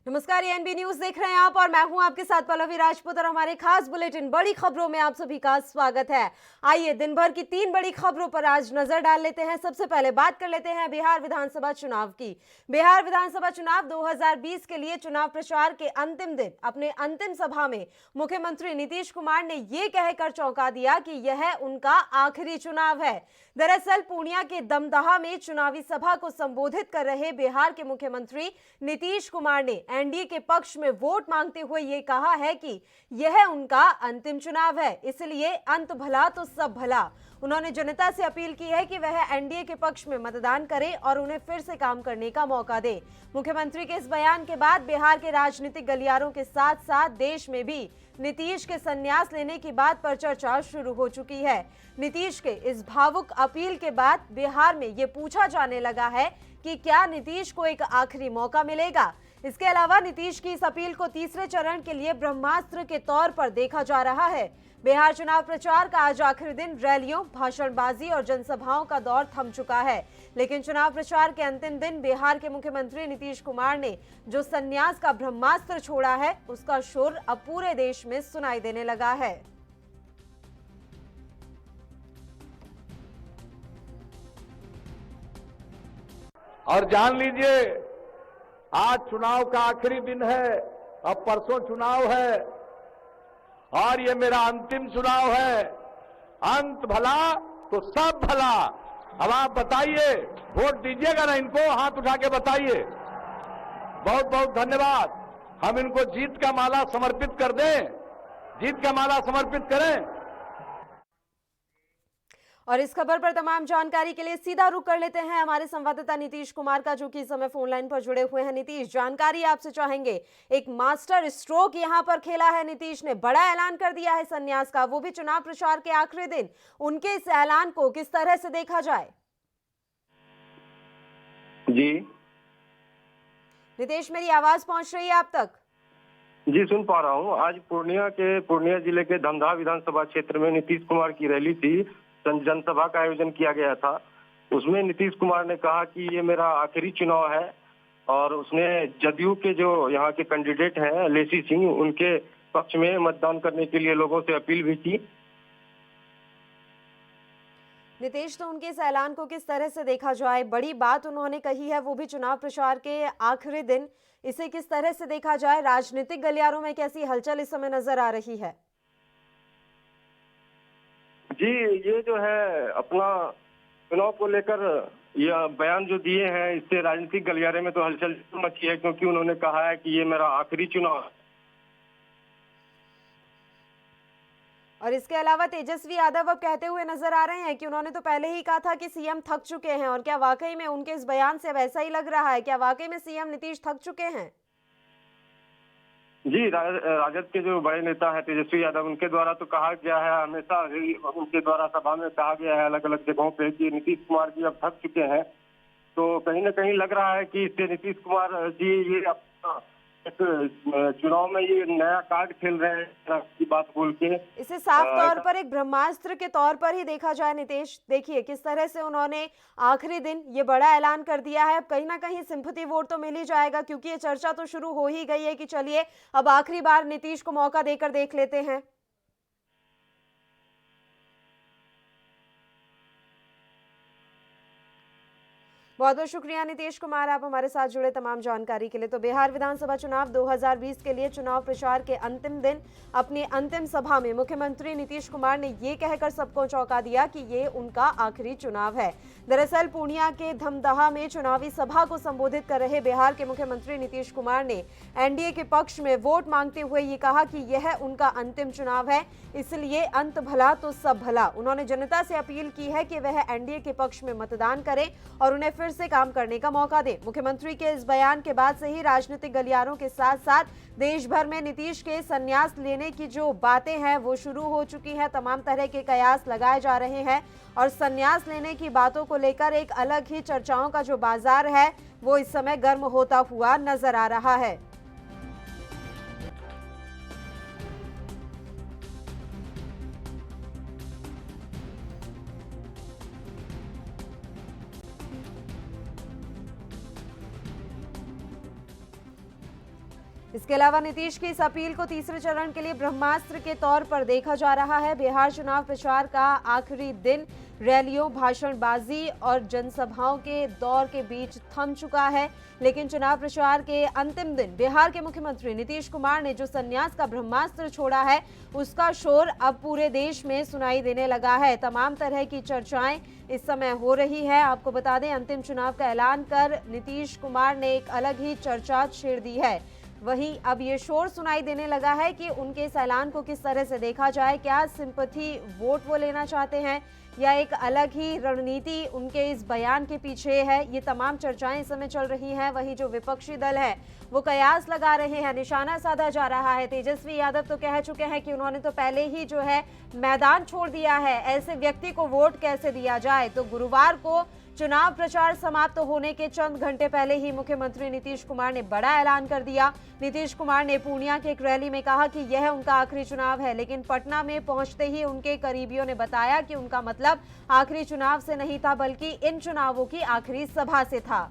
नमस्कार, ये NB news देख रहे हैं आप और मैं हूं आपके साथ पल्लवी राजपूत और हमारे खास बुलेटिन बड़ी खबरों में आप सभी का स्वागत है। आइए दिन भर की 3 बड़ी खबरों पर आज नजर डाल लेते हैं। सबसे पहले बात कर लेते हैं बिहार विधानसभा चुनाव की। बिहार विधानसभा चुनाव 2020 के लिए चुनाव प्रचार के अंतिम दिन अपने अंतिम सभा में मुख्यमंत्री नीतीश कुमार ने ये कहकर चौंका दिया कि यह उनका आखिरी चुनाव है। दरअसल पूर्णिया के दमदहा में चुनावी सभा को संबोधित कर रहे बिहार के मुख्यमंत्री नीतीश कुमार ने एनडीए के पक्ष में वोट मांगते हुए ये कहा है कि यह उनका अंतिम चुनाव है, इसलिए अंत भला तो सब भला। उन्होंने जनता से अपील की है कि वह एनडीए के पक्ष में मतदान करे और उन्हें फिर से काम करने का मौका दे। मुख्यमंत्री के इस बयान के बाद बिहार के राजनीतिक गलियारों के साथ साथ देश में भी नीतीश के संन्यास लेने की बात पर चर्चा शुरू हो चुकी है। नीतीश के इस भावुक अपील के बाद बिहार में ये पूछा जाने लगा है कि क्या नीतीश को एक आखिरी मौका मिलेगा। इसके अलावा नीतीश की इस अपील को तीसरे चरण के लिए ब्रह्मास्त्र के तौर पर देखा जा रहा है। बिहार चुनाव प्रचार का आज आखिरी दिन रैलियों, भाषणबाजी और जनसभाओं का दौर थम चुका है, लेकिन चुनाव प्रचार के अंतिम दिन बिहार के मुख्यमंत्री नीतीश कुमार ने जो संन्यास का ब्रह्मास्त्र छोड़ा है, उसका शोर अब पूरे देश में सुनाई देने लगा है। और जान लीजिए, आज चुनाव का आखिरी दिन है, अब परसों चुनाव है और ये मेरा अंतिम चुनाव है। अंत भला तो सब भला। अब आप बताइए, वोट दीजिएगा ना इनको? हाथ उठा के बताइए। बहुत बहुत धन्यवाद। हम इनको जीत का माला समर्पित कर दें, जीत का माला समर्पित करें। और इस खबर पर तमाम जानकारी के लिए सीधा रुख कर लेते हैं हमारे संवाददाता नीतीश कुमार का, जो कि इस समय फोन लाइन पर जुड़े हुए हैं। नीतीश, जानकारी आपसे चाहेंगे। एक मास्टर स्ट्रोक यहां पर खेला है नीतीश ने, बड़ा ऐलान कर दिया है संन्यास का, वो भी चुनाव प्रचार के आखिरी दिन। उनके इस ऐलान को किस तरह से देखा जाए? जी नीतीश, मेरी आवाज पहुंच रही है आप तक? जी, सुन पा रहा हूँ। आज पूर्णिया जिले के दमदहा विधानसभा क्षेत्र में नीतीश कुमार की रैली थी, जनसभा का आयोजन किया गया था। उसमें नीतीश कुमार ने कहा कि ये मेरा आखिरी चुनाव है और उसने जदयू के जो यहाँ के कैंडिडेट हैं लेसी सिंह, उनके पक्ष में मतदान करने के लिए लोगों से अपील भी की। नीतीश, तो उनके इस ऐलान को किस तरह से देखा जाए? बड़ी बात उन्होंने कही है, वो भी चुनाव प्रचार के आखिरी दिन। इसे किस तरह से देखा जाए? राजनीतिक गलियारों में कैसी हलचल इस समय नजर आ रही है? जी, ये जो है अपना चुनाव को लेकर यह बयान जो दिए हैं, इससे राजनीतिक गलियारे में तो हलचल मची है, क्योंकि उन्होंने कहा है कि ये मेरा आखिरी चुनाव है। और इसके अलावा तेजस्वी यादव अब कहते हुए नजर आ रहे हैं कि उन्होंने तो पहले ही कहा था कि सीएम थक चुके हैं, और क्या वाकई में उनके इस बयान से अब ऐसा ही लग रहा है? क्या वाकई में सीएम नीतीश थक चुके हैं? जी, राजद के जो बड़े नेता है तेजस्वी यादव, उनके द्वारा तो कहा गया है, हमेशा उनके द्वारा सभा में कहा गया है अलग अलग जगहों पे कि नीतीश कुमार जी अब थक चुके हैं। तो कहीं ना कहीं लग रहा है कि इससे नीतीश कुमार जी ये अपना एक चुनाव में ये नया कार्ड खेल रहे हैं की बात बोल के। इसे साफ तौर पर एक ब्रह्मास्त्र के तौर पर ही देखा जाए। नीतीश, देखिए किस तरह से उन्होंने आखिरी दिन ये बड़ा ऐलान कर दिया है। अब कहीं ना कहीं सिंपैथी वोट तो मिल ही जाएगा, क्योंकि ये चर्चा तो शुरू हो ही गई है कि चलिए अब आखिरी बार नीतीश को मौका देकर देख लेते हैं। बहुत बहुत शुक्रिया नीतीश कुमार, आप हमारे साथ जुड़े तमाम जानकारी के लिए। तो बिहार विधानसभा चुनाव 2020 के लिए चुनाव प्रचार के अंतिम दिन अपनी अंतिम सभा में मुख्यमंत्री नीतीश कुमार ने ये कहकर सबको चौंका दिया कि ये उनका आखिरी चुनाव है। दरअसल पूर्णिया के दमदहा में चुनावी सभा को संबोधित कर रहे बिहार के मुख्यमंत्री नीतीश कुमार ने एनडीए के पक्ष में वोट मांगते हुए ये कहा कि यह उनका अंतिम चुनाव है, इसलिए अंत भला तो सब भला। उन्होंने जनता से अपील की है कि वह एनडीए के पक्ष में मतदान करें और उन्हें फिर से काम करने का मौका दे। मुख्यमंत्री के इस बयान के बाद से ही राजनीतिक गलियारों के साथ साथ देश भर में नीतीश के संन्यास लेने की जो बातें हैं वो शुरू हो चुकी हैं। तमाम तरह के कयास लगाए जा रहे हैं और संन्यास लेने की बातों को लेकर एक अलग ही चर्चाओं का जो बाजार है वो इस समय गर्म होता हुआ नजर आ रहा है। इसके अलावा नीतीश की इस अपील को तीसरे चरण के लिए ब्रह्मास्त्र के तौर पर देखा जा रहा है। बिहार चुनाव प्रचार का आखिरी दिन रैलियों, भाषणबाजी और जनसभाओं के दौर के बीच थम चुका है, लेकिन चुनाव प्रचार के अंतिम दिन बिहार के मुख्यमंत्री नीतीश कुमार ने जो संन्यास का ब्रह्मास्त्र छोड़ा है, उसका शोर अब पूरे देश में सुनाई देने लगा है। तमाम तरह की चर्चाएं इस समय हो रही है। आपको बता दें, अंतिम चुनाव का ऐलान कर नीतीश कुमार ने एक अलग ही चर्चा छेड़ दी है। वहीं अब ये शोर सुनाई देने लगा है कि उनके इस ऐलान को किस तरह से देखा जाए। क्या सिंपैथी वोट वो लेना चाहते हैं या एक अलग ही रणनीति उनके इस बयान के पीछे है, ये तमाम चर्चाएं इस समय चल रही हैं। वहीं जो विपक्षी दल है वो कयास लगा रहे हैं, निशाना साधा जा रहा है। तेजस्वी यादव तो कह चुके हैं कि उन्होंने तो पहले ही जो है मैदान छोड़ दिया है, ऐसे व्यक्ति को वोट कैसे दिया जाए। तो गुरुवार को चुनाव प्रचार समाप्त होने के चंद घंटे पहले ही मुख्यमंत्री नीतीश कुमार ने बड़ा ऐलान कर दिया। नीतीश कुमार ने पूर्णिया के एक रैली में कहा कि यह उनका आखिरी चुनाव है, लेकिन पटना में पहुंचते ही उनके करीबियों ने बताया कि उनका मतलब आखिरी चुनाव से नहीं था, बल्कि इन चुनावों की आखिरी सभा से था।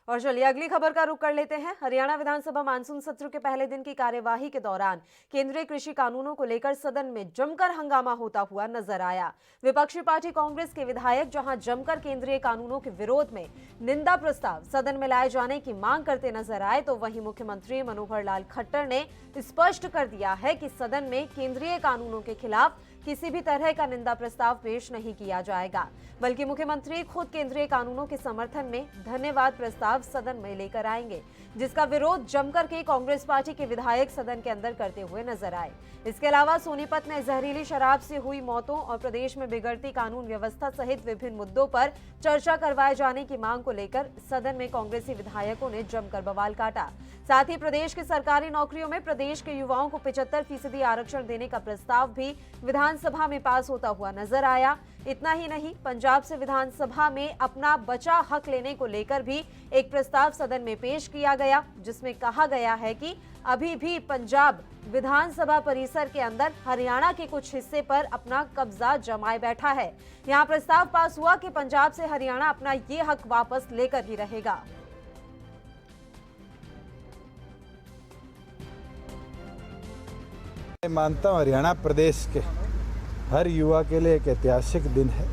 और चलिए अगली खबर का रुख कर लेते हैं। हरियाणा विधानसभा मानसून सत्र के पहले दिन की कार्यवाही के दौरान केंद्रीय कृषि कानूनों को लेकर सदन में जमकर हंगामा होता हुआ नजर आया। विपक्षी पार्टी कांग्रेस के विधायक जहां जमकर केंद्रीय कानूनों के विरोध में निंदा प्रस्ताव सदन में लाए जाने की मांग करते नजर आए, तो वहीं मुख्यमंत्री मनोहर लाल खट्टर ने स्पष्ट कर दिया है कि सदन में केंद्रीय कानूनों के खिलाफ किसी भी तरह का निंदा प्रस्ताव पेश नहीं किया जाएगा, बल्कि मुख्यमंत्री खुद केंद्रीय कानूनों के समर्थन में धन्यवाद प्रस्ताव सदन में लेकर आएंगे, जिसका विरोध जमकर के कांग्रेस पार्टी के विधायक सदन के अंदर करते हुए नजर आए। इसके अलावा सोनीपत में जहरीली शराब से हुई मौतों और प्रदेश में बिगड़ती कानून व्यवस्था सहित विभिन्न मुद्दों पर चर्चा करवाए जाने की मांग को लेकर सदन में कांग्रेसी विधायकों ने जमकर बवाल काटा। साथ ही प्रदेश की सरकारी नौकरियों में प्रदेश के युवाओं को 75% आरक्षण देने का प्रस्ताव भी विधानसभा में पास होता हुआ नजर आया। इतना ही नहीं, पंजाब से विधानसभा में अपना बचा हक लेने को लेकर भी एक प्रस्ताव सदन में पेश किया गया, जिसमें कहा गया है कि अभी भी पंजाब विधानसभा परिसर के अंदर हरियाणा के कुछ हिस्से पर अपना कब्जा जमाए बैठा है। यहां प्रस्ताव पास हुआ कि पंजाब से हरियाणा अपना ये हक वापस लेकर ही रहेगा। मैं मानता हूँ हरियाणा प्रदेश के हर युवा के लिए एक ऐतिहासिक दिन है,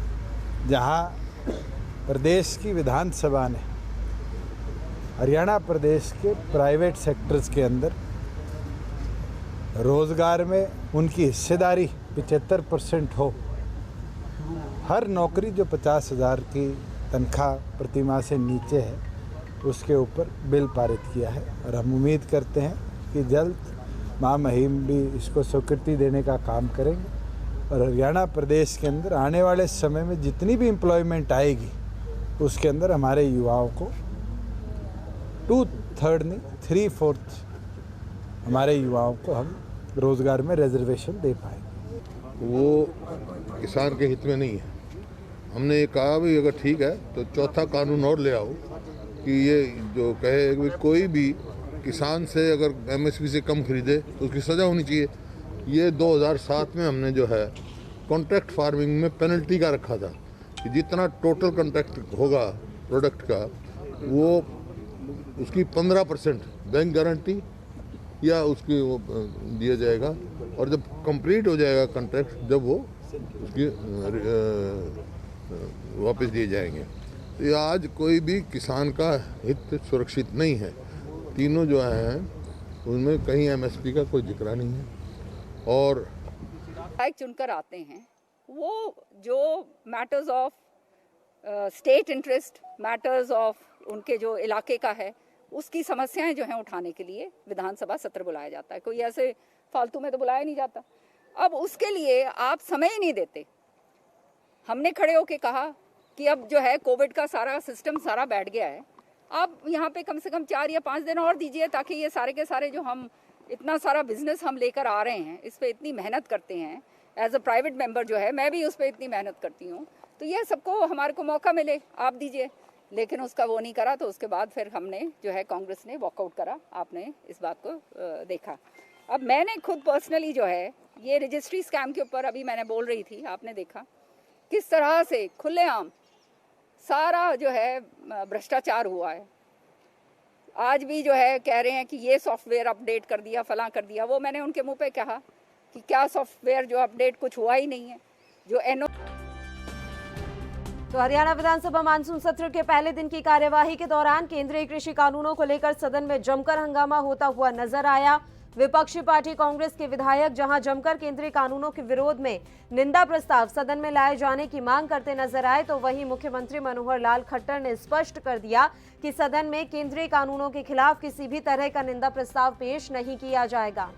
जहाँ प्रदेश की विधानसभा ने हरियाणा प्रदेश के प्राइवेट सेक्टर्स के अंदर रोजगार में उनकी हिस्सेदारी 75% हो। हर नौकरी जो 50,000 की तनख्वाह प्रतिमाह से नीचे है, उसके ऊपर बिल पारित किया है और हम उम्मीद करते हैं कि जल्द महामहिम भी इसको स्वीकृति देने का काम करेंगे और हरियाणा प्रदेश के अंदर आने वाले समय में जितनी भी एम्प्लॉयमेंट आएगी, उसके अंदर हमारे युवाओं को 2/3 नहीं 3/4 हमारे युवाओं को हम रोजगार में रिजर्वेशन दे पाएंगे। वो किसान के हित में नहीं है। हमने ये कहा भी अगर ठीक है तो चौथा कानून और ले आओ कि ये जो कहे कि कोई भी किसान से अगर एमएसपी से कम खरीदे तो उसकी सज़ा होनी चाहिए। ये 2007 में हमने जो है कॉन्ट्रैक्ट फार्मिंग में पेनल्टी का रखा था कि जितना टोटल कॉन्ट्रैक्ट होगा प्रोडक्ट का, वो उसकी 15% बैंक गारंटी या उसकी वो दिया जाएगा और जब कंप्लीट हो जाएगा कॉन्ट्रैक्ट, जब वो उसकी वापस दिए जाएंगे। तो ये आज कोई भी किसान का हित सुरक्षित नहीं है। तीनों जो हैं उनमें कहीं एमएसपी का कोई जिक्र नहीं है। और विधायक चुनकर आते हैं, वो जो matters of state interest, matters of उनके जो इलाके का है, उसकी समस्याएं जो हैं उठाने के लिए विधानसभा सत्र बुलाया जाता है। कोई ऐसे फालतू में तो बुलाया नहीं जाता। अब उसके लिए आप समय ही नहीं देते। हमने खड़े होके कहा कि अब जो है कोविड का सारा सिस्टम सारा बैठ गया है, आप यहाँ पे कम से कम 4 या 5 दिन और दीजिए, ताकि ये सारे के सारे जो हम इतना सारा बिजनेस हम लेकर आ रहे हैं, इस पे इतनी मेहनत करते हैं, एज अ प्राइवेट मेंबर जो है मैं भी उस पर इतनी मेहनत करती हूँ, तो ये सबको हमारे को मौका मिले, आप दीजिए। लेकिन उसका वो नहीं करा, तो उसके बाद फिर हमने जो है कांग्रेस ने वॉकआउट करा। आपने इस बात को देखा। अब मैंने खुद पर्सनली जो है ये रजिस्ट्री स्कैम के ऊपर अभी मैंने बोल रही थी, आपने देखा किस तरह से खुलेआम सारा जो है भ्रष्टाचार हुआ है। आज भी जो है कह रहे हैं कि ये सॉफ्टवेयर अपडेट कर दिया, फलां कर दिया। वो मैंने उनके मुंह पे कहा कि क्या सॉफ्टवेयर जो अपडेट, कुछ हुआ ही नहीं है। जो तो हरियाणा विधानसभा मानसून सत्र के पहले दिन की कार्यवाही के दौरान केंद्रीय कृषि कानूनों को लेकर सदन में जमकर हंगामा होता हुआ नजर आया। विपक्षी पार्टी कांग्रेस के विधायक जहां जमकर केंद्रीय कानूनों के विरोध में निंदा प्रस्ताव सदन में लाए जाने की मांग करते नजर आए, तो वहीं मुख्यमंत्री मनोहर लाल खट्टर ने स्पष्ट कर दिया कि सदन में केंद्रीय कानूनों के खिलाफ किसी भी तरह का निंदा प्रस्ताव पेश नहीं किया जाएगा।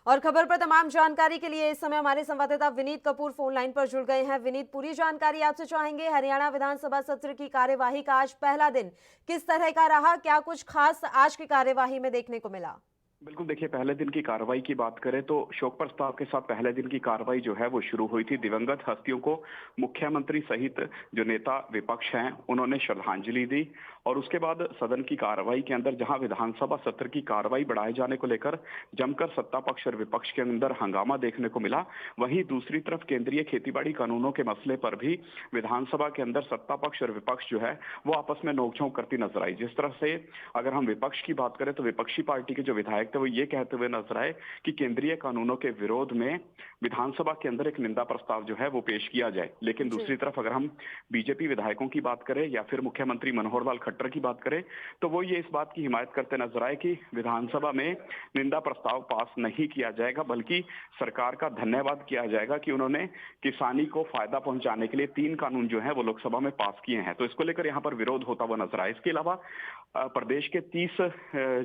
और खबर पर तमाम जानकारी के लिए इस समय हमारे संवाददाता विनीत कपूर फोन लाइन पर जुड़ गए हैं। विनीत, पूरी जानकारी आपसे चाहेंगे। हरियाणा विधानसभा सत्र की कार्यवाही का आज पहला दिन किस तरह का रहा, क्या कुछ खास आज की कार्यवाही में देखने को मिला? बिल्कुल, देखिए, पहले दिन की कार्रवाई की बात करें तो शोक प्रस्ताव के साथ पहले दिन की कार्रवाई जो है वो शुरू हुई थी। दिवंगत हस्तियों को मुख्यमंत्री सहित जो नेता विपक्ष हैं उन्होंने श्रद्धांजलि दी और उसके बाद सदन की कार्रवाई के अंदर जहां विधानसभा सत्र की कार्रवाई बढ़ाए जाने को लेकर जमकर सत्ता पक्ष और विपक्ष के अंदर हंगामा देखने को मिला, वहीं दूसरी तरफ केंद्रीय खेतीबाड़ी कानूनों के मसले पर भी विधानसभा के अंदर सत्ता पक्ष और विपक्ष जो है वो आपस में नोकझोंक करती नजर आई। जिस तरह से अगर हम विपक्ष की बात करें तो विपक्षी पार्टी के जो विधायक थे वो ये कहते हुए नजर आए कि केंद्रीय कानूनों के विरोध में विधानसभा के अंदर एक निंदा प्रस्ताव जो है वो पेश किया जाए। लेकिन दूसरी तरफ अगर हम बीजेपी विधायकों की बात करें या फिर मुख्यमंत्री मनोहर लाल खट्टर की बात करें तो वो ये इस बात की हिमायत करते नजर आए कि विधानसभा में निंदा प्रस्ताव पास नहीं किया जाएगा, बल्कि सरकार का धन्यवाद किया जाएगा कि उन्होंने किसानी को फायदा पहुंचाने के लिए 3 कानून जो है वो लोकसभा में पास किए हैं। तो इसको लेकर यहाँ पर विरोध होता हुआ नजर आया। इसके अलावा प्रदेश के 30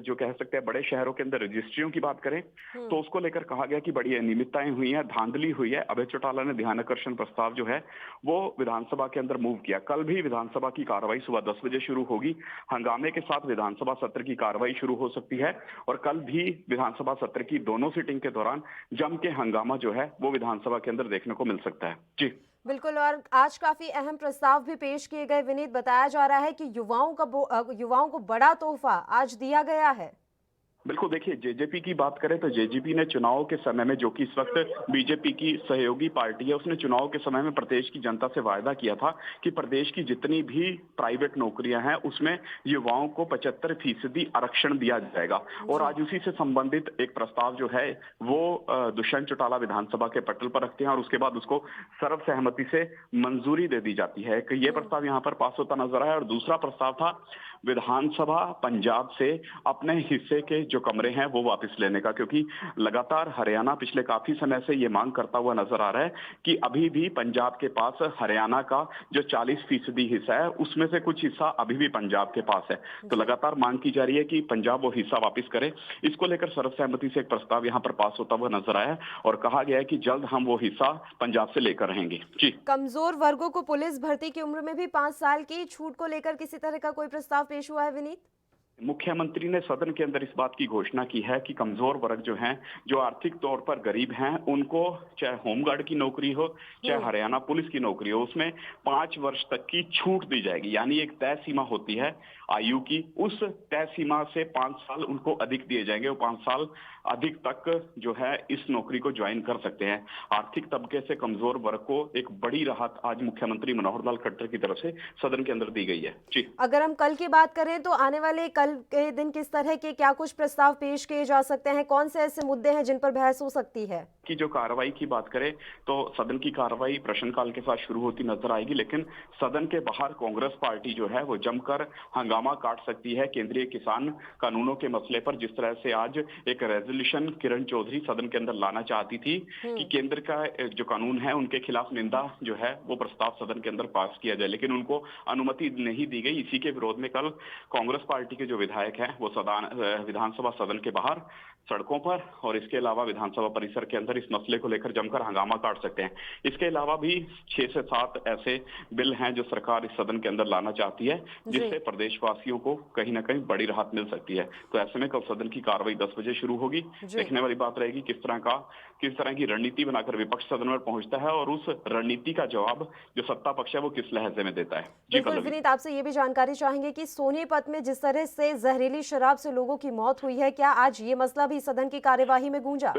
जो कह सकते हैं बड़े शहरों के अंदर रजिस्ट्रियों की बात करें तो उसको लेकर कहा गया कि बड़ी अनियमितताएं हुई हैं, धांधली हुई है। अभय चौटाला ने ध्यान आकर्षण प्रस्ताव जो है वो विधानसभा के अंदर मूव किया। कल भी विधानसभा की कार्रवाई सुबह 10 बजे शुरू होगी। हंगामे के साथ विधानसभा सत्र की कार्रवाई शुरू हो सकती है और कल भी विधानसभा सत्र की दोनों सिटिंग के दौरान जम के हंगामा जो है वो विधानसभा के अंदर देखने को मिल सकता है। जी बिल्कुल, और आज काफी अहम प्रस्ताव भी पेश किए गए। विनीत, बताया जा रहा है कि युवाओं को बड़ा तोहफा आज दिया गया है। बिल्कुल, देखिए, जेजेपी की बात करें तो जेजेपी ने चुनाव के समय में, जो कि इस वक्त बीजेपी की सहयोगी पार्टी है, उसने चुनाव के समय में प्रदेश की जनता से वायदा किया था कि प्रदेश की जितनी भी प्राइवेट नौकरियां हैं उसमें युवाओं को 75% आरक्षण दिया जाएगा। और आज उसी से संबंधित एक प्रस्ताव जो है वो दुष्यंत चौटाला विधानसभा के पटल पर रखते हैं और उसके बाद उसको सर्वसहमति से मंजूरी दे दी जाती है कि ये प्रस्ताव यहाँ पर पास होता नजर आया। और दूसरा प्रस्ताव था विधानसभा पंजाब से अपने हिस्से के जो कमरे हैं वो वापस लेने का, क्योंकि लगातार हरियाणा पिछले काफी समय से ये मांग करता हुआ नजर आ रहा है कि अभी भी पंजाब के पास हरियाणा का जो 40% हिस्सा है उसमें से कुछ हिस्सा अभी भी पंजाब के पास है। तो लगातार मांग की जा रही है कि पंजाब वो हिस्सा वापस करे। इसको लेकर सर्वसहमति से एक प्रस्ताव यहाँ पर पास होता हुआ नजर आया और कहा गया है कि जल्द हम वो हिस्सा पंजाब से लेकर रहेंगे। जी, कमजोर वर्गों को पुलिस भर्ती की उम्र में भी 5 साल की छूट को लेकर किसी तरह का कोई प्रस्ताव पेश हुआ है? विनीत, मुख्यमंत्री ने सदन के अंदर इस बात की घोषणा की है कि कमजोर वर्ग जो हैं, जो आर्थिक तौर पर गरीब हैं, उनको चाहे होमगार्ड की नौकरी हो चाहे हरियाणा पुलिस की नौकरी हो, उसमें 5 वर्ष तक की छूट दी जाएगी। यानी एक तय सीमा होती है आयु की, उस तय सीमा से 5 साल उनको अधिक दिए जाएंगे। वो 5 साल अधिक तक जो है इस नौकरी को ज्वाइन कर सकते हैं। आर्थिक तबके से कमजोर वर्ग को एक बड़ी राहत आज मुख्यमंत्री मनोहर लाल खट्टर की तरफ से सदन के अंदर दी गई है। जी, अगर हम कल की बात करें तो आने वाले कल के दिन किस तरह के क्या कुछ प्रस्ताव पेश किए जा सकते हैं? कौन से ऐसे मुद्दे हैं जिन पर बहस हो सकती है? की जो कार्रवाई की बात करें तो सदन की कार्रवाई प्रश्नकाल के साथ शुरू होती नजर आएगी, लेकिन सदन के बाहर कांग्रेस पार्टी जो है वो जमकर हंगामा काट सकती है केंद्रीय किसान कानूनों के मसले पर। जिस तरह से आज एक रेजोल्यूशन किरण चौधरी सदन के अंदर लाना चाहती थी कि केंद्र का जो कानून है उनके खिलाफ निंदा जो है वो प्रस्ताव सदन के अंदर पास किया जाए, लेकिन उनको अनुमति नहीं दी गई। इसी के विरोध में कल कांग्रेस पार्टी के जो विधायक हैं वो विधानसभा सदन के बाहर सड़कों पर और इसके अलावा विधानसभा परिसर के अंदर इस मसले को लेकर जमकर हंगामा काट सकते हैं। इसके अलावा भी 6 से 7 ऐसे बिल हैं जो सरकार इस सदन के अंदर लाना चाहती है, जिससे प्रदेशवासियों को कहीं ना कहीं बड़ी राहत मिल सकती है। तो ऐसे में कल सदन की कार्रवाई 10 बजे शुरू होगी। देखने वाली बात रहेगी किस तरह की रणनीति बनाकर विपक्ष सदन में पहुंचता है और उस रणनीति का जवाब जो सत्ता पक्ष है वो किस लहजे में देता है। बिल्कुल विनीत, आपसे ये भी जानकारी चाहेंगे कि सोनीपत में जिस तरह से जहरीली शराब से लोगों की मौत हुई है, क्या आज ये मसला भी भी सदन की कार्यवाही में गूंजा।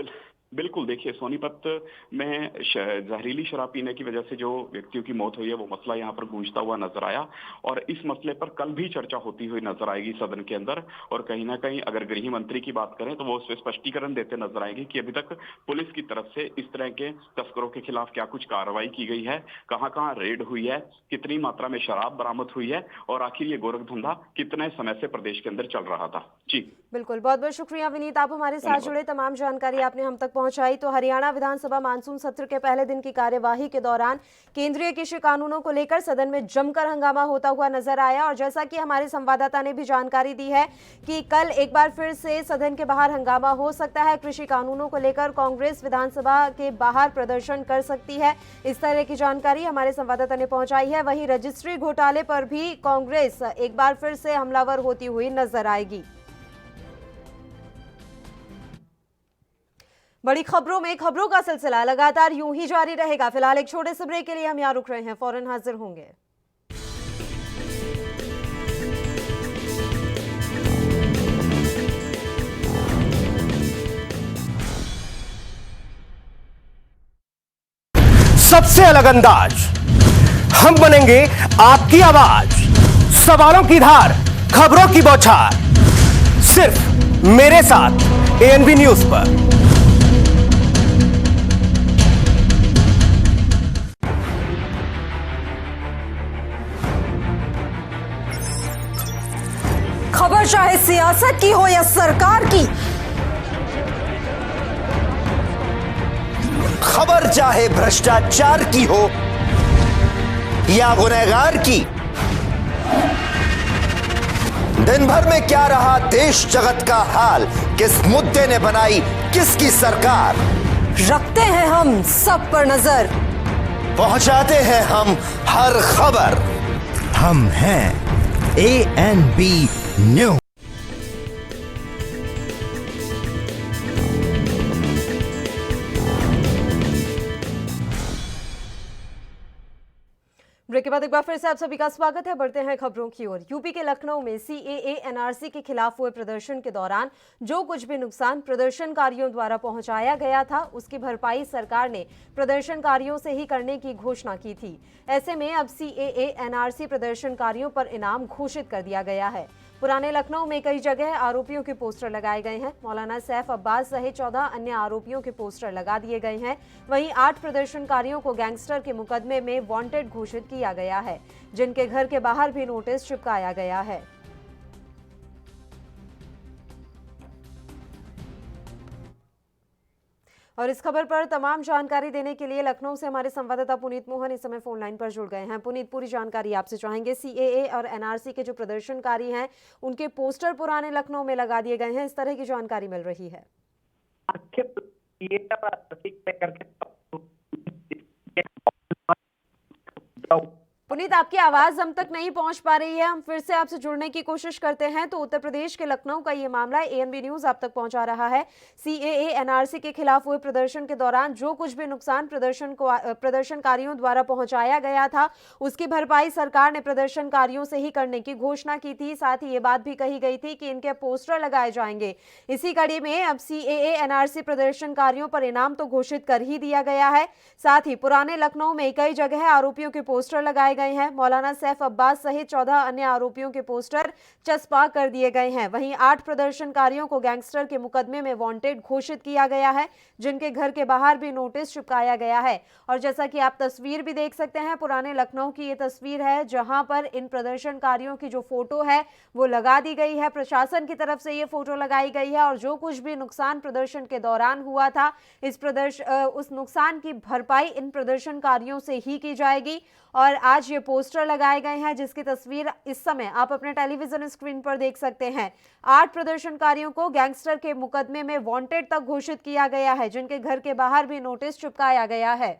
बिल्कुल, देखिए सोनीपत में जहरीली शराब पीने की वजह से जो व्यक्तियों की मौत हुई है वो मसला यहाँ पर गूंजता हुआ नजर आया और इस मसले पर कल भी चर्चा होती हुई नजर आएगी सदन के अंदर। और कहीं ना कहीं अगर गृह मंत्री की बात करें तो वो उस पर स्पष्टीकरण देते नजर आएंगे कि अभी तक पुलिस की तरफ से इस तरह के तस्करों के खिलाफ क्या कुछ कार्रवाई की गई है, कहाँ कहाँ रेड हुई है, कितनी मात्रा में शराब बरामद हुई है और आखिर ये गोरख धंधा कितने समय से प्रदेश के अंदर चल रहा था। जी बिल्कुल, बहुत बहुत शुक्रिया विनीत, आप हमारे साथ जुड़े, तमाम जानकारी आपने हम तक पहुंचाई। तो हरियाणा विधानसभा मानसून सत्र के पहले दिन की कार्यवाही के दौरान केंद्रीय कृषि कानूनों को लेकर सदन में जमकर हंगामा होता हुआ नजर आया और जैसा कि हमारे संवाददाता ने भी जानकारी दी है कि कल एक बार फिर से सदन के बाहर हंगामा हो सकता है। कृषि कानूनों को लेकर कांग्रेस विधानसभा के बाहर प्रदर्शन कर सकती है, इस तरह की जानकारी हमारे संवाददाता ने पहुंचाई है। वहीं रजिस्ट्री घोटाले पर भी कांग्रेस एक बार फिर से हमलावर होती हुई नजर आएगी। बड़ी खबरों में खबरों का सिलसिला लगातार यूं ही जारी रहेगा। फिलहाल एक छोटे से ब्रेक के लिए हम यहां रुक रहे हैं, फौरन हाजिर होंगे। सबसे अलग अंदाज, हम बनेंगे आपकी आवाज, सवालों की धार, खबरों की बौछार, सिर्फ मेरे साथ एएनबी न्यूज पर। खबर चाहे सियासत की हो या सरकार की, खबर चाहे भ्रष्टाचार की हो या गुनहगार की, दिन भर में क्या रहा देश जगत का हाल, किस मुद्दे ने बनाई किसकी सरकार, रखते हैं हम सब पर नजर, पहुंचाते हैं हम हर खबर। हम हैं एएनबी न्यूज। ब्रेक के बाद एक बार फिर से आप सभी का स्वागत है। बढ़ते हैं खबरों की ओर। यूपी के लखनऊ में सीएए एनआरसी के खिलाफ हुए प्रदर्शन के दौरान जो कुछ भी नुकसान प्रदर्शनकारियों द्वारा पहुंचाया गया था उसकी भरपाई सरकार ने प्रदर्शनकारियों से ही करने की घोषणा की थी। ऐसे में अब सीएए एनआरसी प्रदर्शनकारियों पर इनाम घोषित कर दिया गया है। पुराने लखनऊ में कई जगह आरोपियों के पोस्टर लगाए गए हैं। मौलाना सैफ अब्बास सहित 14 अन्य आरोपियों के पोस्टर लगा दिए गए हैं। वहीं 8 प्रदर्शनकारियों को गैंगस्टर के मुकदमे में वांटेड घोषित किया गया है, जिनके घर के बाहर भी नोटिस चिपकाया गया है। और इस खबर पर तमाम जानकारी देने के लिए लखनऊ से हमारे संवाददाता पुनीत मोहन इस समय फोन लाइन पर जुड़ गए हैं। पुनीत, पूरी जानकारी आपसे चाहेंगे। सीएए और एनआरसी के जो प्रदर्शनकारी हैं उनके पोस्टर पुराने लखनऊ में लगा दिए गए हैं, इस तरह की जानकारी मिल रही है। पुनीत, आपकी आवाज हम तक नहीं पहुंच पा रही है, हम फिर से आपसे जुड़ने की कोशिश करते हैं। तो उत्तर प्रदेश के लखनऊ का ये मामला एएनबी न्यूज आप तक पहुंचा रहा है। सीएए एनआरसी के खिलाफ हुए प्रदर्शन के दौरान जो कुछ भी नुकसान प्रदर्शनकारियों द्वारा पहुंचाया गया था उसकी भरपाई सरकार ने प्रदर्शनकारियों से ही करने की घोषणा की थी। साथ ही ये बात भी कही गई थी कि इनके पोस्टर लगाए जाएंगे। इसी कड़ी में अब सीएए एनआरसी प्रदर्शनकारियों पर इनाम तो घोषित कर ही दिया गया है। साथ ही पुराने लखनऊ में कई जगह आरोपियों के पोस्टर लगाए गए हैं। मौलाना सैफ अब्बास सहित 14 अन्य आरोपियों के पोस्टर चस्पा कर दिए गए हैं। वहीं 8 प्रदर्शनकारियों को गैंगस्टर के मुकदमे में वांटेड घोषित किया गया है, जिनके घर के बाहर भी नोटिस चिपकाया गया है। और जैसा कि आप तस्वीर भी देख सकते हैं, पुराने लखनऊ की ये तस्वीर है जहां पर इन प्रदर्शनकारियों की जो फोटो है वो लगा दी गई है। प्रशासन की तरफ से ये फोटो लगाई गई है और जो कुछ भी नुकसान प्रदर्शन के दौरान हुआ था उस नुकसान की भरपाई इन प्रदर्शनकारियों से ही की जाएगी। और आज ये पोस्टर लगाए गए हैं जिसकी तस्वीर इस समय आप अपने टेलीविजन स्क्रीन पर देख सकते हैं। 8 प्रदर्शनकारियों को गैंगस्टर के मुकदमे में वांटेड तक घोषित किया गया है, जिनके घर के बाहर भी नोटिस चिपकाया गया है।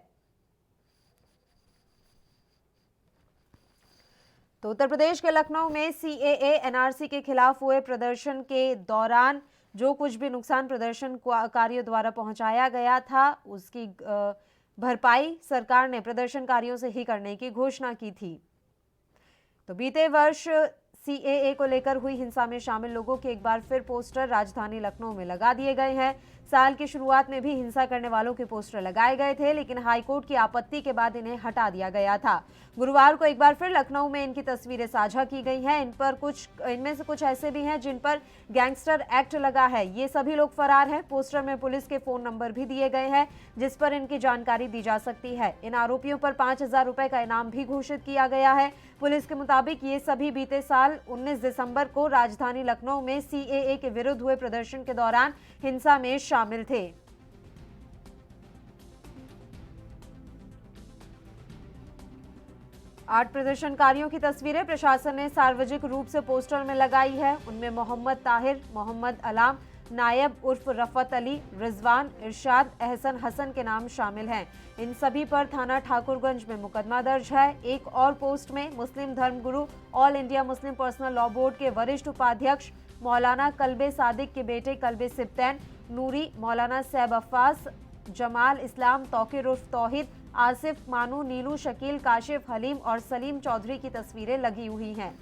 तो उत्तर प्रदेश के लखनऊ में सीएए एनआरसी के खिलाफ हुए प्रदर्शन के दौरान जो कुछ भी नुकसान प्रदर्शनकारियों द्वारा पहुंचाया गया था उसकी भरपाई सरकार ने प्रदर्शनकारियों से ही करने की घोषणा की थी। तो बीते वर्ष सीएए को लेकर हुई हिंसा में शामिल लोगों के एक बार फिर पोस्टर राजधानी लखनऊ में लगा दिए गए हैं। साल की शुरुआत में भी हिंसा करने वालों के पोस्टर लगाए गए थे, लेकिन हाईकोर्ट की आपत्ति के बाद इन्हें हटा दिया गया था। गुरुवार को एक बार फिर लखनऊ में इनकी तस्वीरें साझा की गई हैं। इनमें से कुछ ऐसे भी हैं जिन पर गैंगस्टर एक्ट लगा है। ये सभी लोग फरार हैं। पोस्टर में पुलिस के फोन नंबर भी दिए गए हैं जिस पर इनकी जानकारी दी जा सकती है। इन आरोपियों पर 5,000 रुपए का इनाम भी घोषित किया गया है। पुलिस के मुताबिक ये सभी बीते साल 19 दिसंबर को राजधानी लखनऊ में सीएए के विरुद्ध हुए प्रदर्शन के दौरान हिंसा में शामिल थे। आठ प्रदर्शनकारियों की तस्वीरें प्रशासन ने सार्वजनिक रूप से पोस्टर में लगाई है। उनमें मोहम्मद ताहिर, मोहम्मद अलाम, नायब उर्फ रफत अली, रिजवान, इरशाद, एहसन हसन के नाम शामिल हैं। इन सभी पर थाना ठाकुरगंज में मुकदमा दर्ज है। एक और पोस्ट में मुस्लिम धर्मगुरु all India Muslim personal law board के वरिष्ठ उपाध्यक्ष मौलाना कल्बे सादिक के बेटे कल्बे सिब्तैन, नूरी, मौलाना सैब अफ्फास, जमाल इस्लाम, तौकीर उर्फ तौहीद, आसिफ, मानू, नीलू, शकील, काशिफ, हलीम और सलीम चौधरी की तस्वीरें लगी हुई हैं।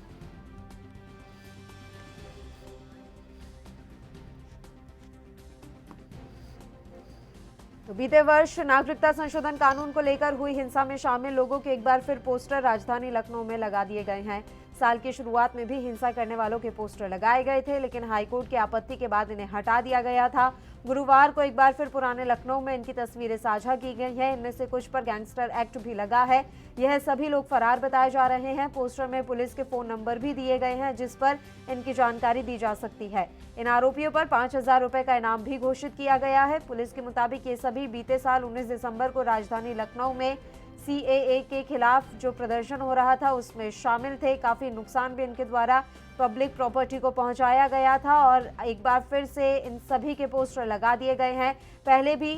तो बीते वर्ष नागरिकता संशोधन कानून को लेकर हुई हिंसा में शामिल लोगों के एक बार फिर पोस्टर राजधानी लखनऊ में लगा दिए गए हैं। साल की शुरुआत में भी हिंसा करने वालों के पोस्टर लगाए गए थे, लेकिन हाईकोर्ट की आपत्ति के बाद इन्हें हटा दिया गया था। गुरुवार को एक बार फिर पुराने लखनऊ में इनकी तस्वीरें साझा की गई हैं। इनमें से कुछ पर गैंगस्टर एक्ट भी लगा है। यह सभी लोग फरार बताए जा रहे हैं। पोस्टर में पुलिस के फोन नंबर भी दिए गए हैं जिस पर इनकी जानकारी दी जा सकती है। इन आरोपियों पर 5,000 रुपए का इनाम भी घोषित किया गया है। पुलिस के मुताबिक ये सभी बीते साल 19 दिसंबर को राजधानी लखनऊ में सीएए के खिलाफ जो प्रदर्शन हो रहा था उसमें शामिल थे। काफी नुकसान भी इनके द्वारा पब्लिक प्रॉपर्टी को पहुंचाया गया था और एक बार फिर से इन सभी के पोस्टर लगा दिए गए हैं। पहले भी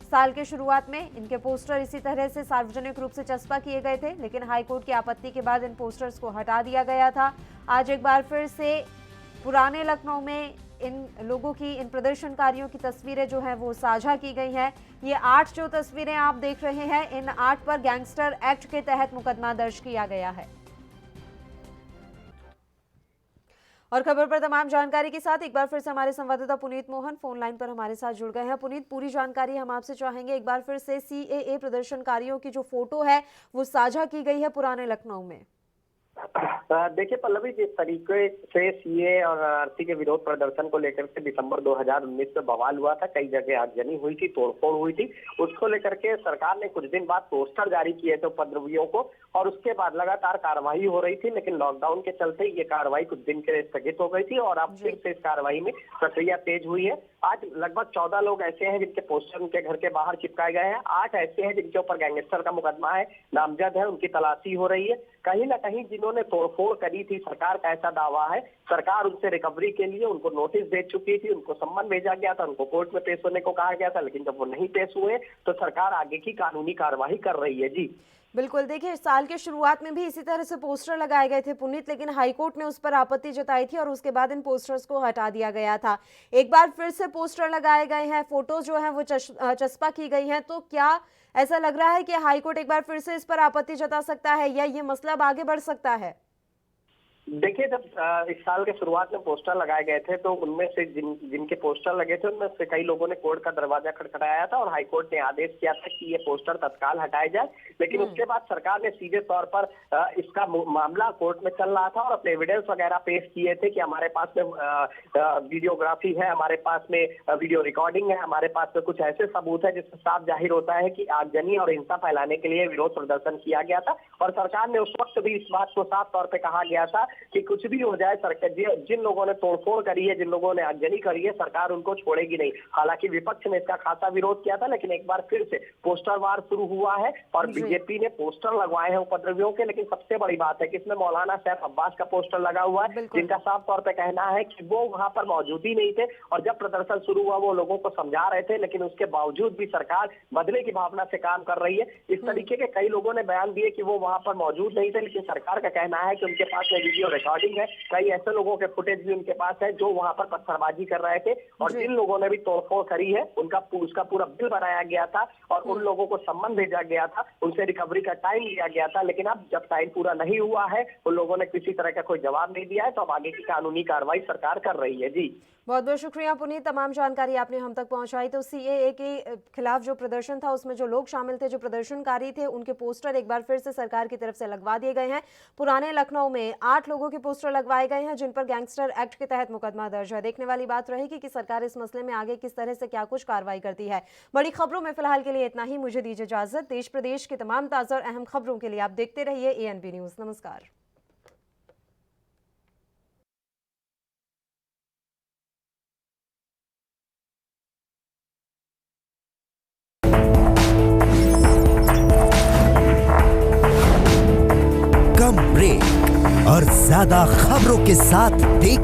साल के शुरुआत में इनके पोस्टर इसी तरह से सार्वजनिक रूप से चस्पा किए गए थे, लेकिन हाईकोर्ट की आपत्ति के बाद इन पोस्टर्स को हटा दिया गया था। आज एक बार फिर से पुराने लखनऊ में इन लोगों की, इन प्रदर्शनकारियों की तस्वीरें जो हैं वो साझा की गई हैं। ये 8 जो तस्वीरें आप देख रहे हैं, इन 8 पर गैंगस्टर एक्ट के तहत मुकदमा दर्ज किया गया है। और खबर पर तमाम जानकारी के साथ एक बार फिर से हमारे संवाददाता पुनीत मोहन फोन लाइन पर हमारे साथ जुड़ गए हैं। पुनीत, पूरी जानकारी हम आपसे चाहेंगे। एक बार फिर से सीएए प्रदर्शनकारियों की जो फोटो है वो साझा की गई है पुराने लखनऊ में। देखिए पल्लवी, जिस तरीके से सीए और आरसी के विरोध प्रदर्शन को लेकर के दिसंबर 2019 में बवाल हुआ था, कई जगह आगजनी हुई थी, तोड़फोड़ हुई थी, उसको लेकर के सरकार ने कुछ दिन बाद पोस्टर जारी किए थे उपद्रवियों को और उसके बाद लगातार कार्रवाई हो रही थी। लेकिन लॉकडाउन के चलते ये कार्रवाई कुछ दिन के लिए स्थगित हो गई थी और अब फिर से इस कार्रवाई में प्रक्रिया तेज हुई है। आज लगभग 14 लोग ऐसे हैं जिनके पोस्टर उनके घर के बाहर चिपकाए गए हैं। 8 ऐसे हैं जिनके ऊपर गैंगस्टर का मुकदमा है, नामजद है, उनकी तलाशी हो रही है। कहीं ना कहीं जिन्होंने तोड़फोड़ करी थी, सरकार का ऐसा दावा है, सरकार उनसे रिकवरी के लिए उनको नोटिस दे चुकी थी, उनको सम्मन भेजा गया था, उनको कोर्ट में पेश होने को कहा गया था, लेकिन जब वो नहीं पेश हुए तो सरकार आगे की कानूनी कार्यवाही कर रही है। जी बिल्कुल, देखिए साल के शुरुआत में भी इसी तरह से पोस्टर लगाए गए थे पुनीत, लेकिन हाईकोर्ट ने उस पर आपत्ति जताई थी और उसके बाद इन पोस्टर्स को हटा दिया गया था। एक बार फिर से पोस्टर लगाए गए हैं, फोटोज जो हैं वो चस्पा की गई हैं, तो क्या ऐसा लग रहा है कि हाईकोर्ट एक बार फिर से इस पर आपत्ति जता सकता है या ये मसला अब आगे बढ़ सकता है? देखिए, जब इस साल के शुरुआत में पोस्टर लगाए गए थे तो उनमें से जिनके पोस्टर लगे थे उनमें से कई लोगों ने कोर्ट का दरवाजा खटखटाया था और हाईकोर्ट ने आदेश किया था कि ये पोस्टर तत्काल हटाए जाए। लेकिन उसके बाद सरकार ने सीधे तौर पर इसका मामला कोर्ट में चल रहा था और अपने एविडेंस वगैरह पेश किए थे कि हमारे पास में वीडियोग्राफी है, हमारे पास में वीडियो रिकॉर्डिंग है, हमारे पास में कुछ ऐसे सबूत है जिससे साफ जाहिर होता है कि आगजनी और हिंसा फैलाने के लिए विरोध प्रदर्शन किया गया था। और सरकार ने उस वक्त भी इस बात को साफ तौर पर कहा गया था कि कुछ भी हो जाए, सरकार जिन लोगों ने तोड़फोड़ करी है, जिन लोगों ने आगजनी करी है, सरकार उनको छोड़ेगी नहीं। हालांकि विपक्ष ने इसका खासा विरोध किया था, लेकिन एक बार फिर से पोस्टर वार शुरू हुआ है और बीजेपी ने पोस्टर लगवाए हैं उपद्रवियों के। लेकिन सबसे बड़ी बात है कि इसमें मौलाना सैफ अब्बास का पोस्टर लगा हुआ है, जिनका साफ तौर पर कहना है कि वो वहां पर मौजूद ही नहीं थे और जब प्रदर्शन शुरू हुआ वो लोगों को समझा रहे थे, लेकिन उसके बावजूद भी सरकार बदले की भावना से काम कर रही है। इस तरीके के कई लोगों ने बयान दिए कि वो वहां पर मौजूद नहीं थे, लेकिन सरकार का कहना है कि उनके पास में वीडियो वीडियो रिकॉर्डिंग है, कई ऐसे लोगों के फुटेज भी उनके पास है जो वहां पर पत्थरबाजी कर रहे थे, और जिन लोगों ने भी तोड़फोड़ करी है उसका पूरा बिल बनाया गया था और उन लोगों को सम्मन भेजा गया था, उनसे रिकवरी का टाइम लिया गया था। लेकिन अब जब टाइम पूरा नहीं हुआ है, उन लोगों ने किसी तरह का कोई जवाब नहीं दिया है, तो अब आगे की कानूनी कार्रवाई सरकार कर रही है। जी बहुत बहुत शुक्रिया पुनीत, तमाम जानकारी आपने हम तक पहुंचाई। तो सीएए के खिलाफ जो प्रदर्शन था उसमें जो लोग शामिल थे, जो प्रदर्शनकारी थे, उनके पोस्टर एक बार फिर से सरकार की तरफ से लगवा दिए गए हैं। पुराने लखनऊ में 8 लोगों के पोस्टर लगवाए गए हैं जिन पर गैंगस्टर एक्ट के तहत मुकदमा दर्ज है। देखने वाली बात रहेगी कि सरकार इस मसले में आगे किस तरह से क्या कुछ कार्रवाई करती है। बड़ी खबरों में फिलहाल के लिए इतना ही, मुझे दीजिए इजाजत। देश प्रदेश की तमाम ताजा और अहम खबरों के लिए आप देखते रहिए एएनबी न्यूज। नमस्कार। कम ब्रेक और ज्यादा खबरों के साथ देख